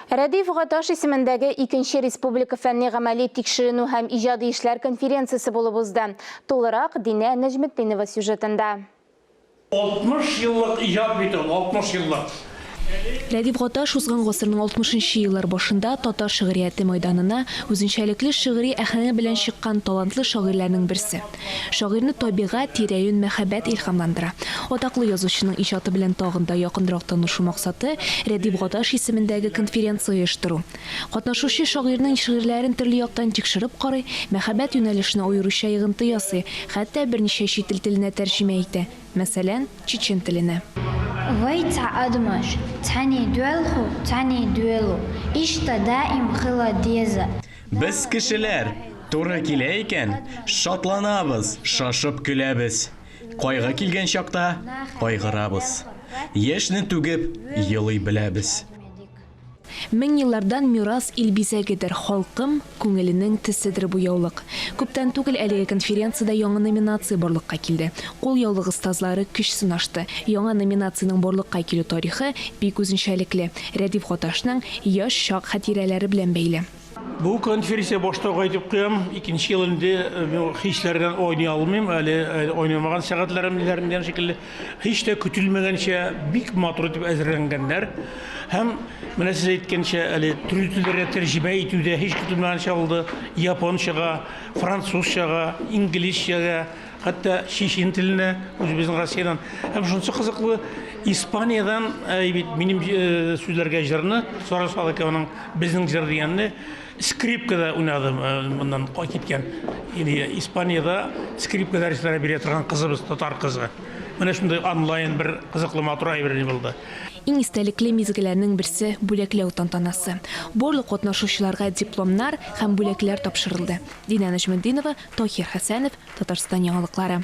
Рәдиф Гаташ исемендәге 2-нче Республика фәнни гамәли тикшеренү һәм иҗади эшләр конференциясе булып узды. Тулырак Динә Нәҗметдинова сюжетында. 60 еллык иҗат бит ул, 60 еллык. Рәдиф Гаташ узган гасырның 60-нчы еллар башында татар шигърияте мәйданына үзенчәлекле шигъри әһәңе белән чыккан талантлы шагыйрьләрнең берсе. Шагыйрьне табигать, тирәюн мәхәббәт илһамландыра. Атаклы язучының иҗаты белән тагын да якынрак танышу максаты Рәдиф Гаташ исемендәге конференция оештыру. Катнашучы шагыйрьнең шигырьләрен төрле яктан тикшереп карый, мәхәббәт юнәлешенә аеруча йогынты ясый, хәтта берничә чит ил теленә тәрҗемә итә. Мәсәлән, чечен теленә. ويت أدمج تاني دوالخو تاني دوالو إشتا دائم خلا ديزا. Biz кешеләр туры килә икән, шатланабыз, шашып көләбез. Кайгы килгән чакта кайгырабыз. Яшьне түгеп, елый беләбез. Мең еллардан мирас ил бизәгедер, халкым күңеленең төседер бу яулык. Күптән түгел әлеге конференцияда яңа номинация барлыкка килде. Кул яулык остазлары көч сынашты. Яңа номинациянең барлыкка килү тарихы бик үзенчәлекле. Рәдиф Гаташның яшь чак хатирәләре белән бәйле. Бу конференция башта кайтып куям, 2нче ел инде һичләрдән ойный алмыйм, әле ойнамаган сәгатьләремнән шикелле һич тә көтелмәгәнчә бик матур итеп әзерләнгәннәр. Һәм менә сез әйткәнчә, әле төрле телләргә тәрҗемә итүдә һич көтелмәгәнчә булды. Япончага, французчага, инглизчәгә, хәтта чечен теленә, үзебезнең Россиядән. Һәм шунысы кызыклы, Испаниядән минем сүзләргә җырны, Сара Салыкованың безнең җыр дигәнне скрипкада уйнадым, моннан кайткан. Яни Испаниядә скрипка дәресләре бирә торган кызыбыз, татар кызы. Менә шундый онлайн бер кызыклы матур әйбер булды. Иң истәлекле мизгелләрнең берсе бүләкләү тантанасы. Барлык катнашучыларга дипломнар һәм бүләкләр тапшырылды. Динә Нәҗметдинова, Тохир Хәсәнов, Татарстан яңалыклары.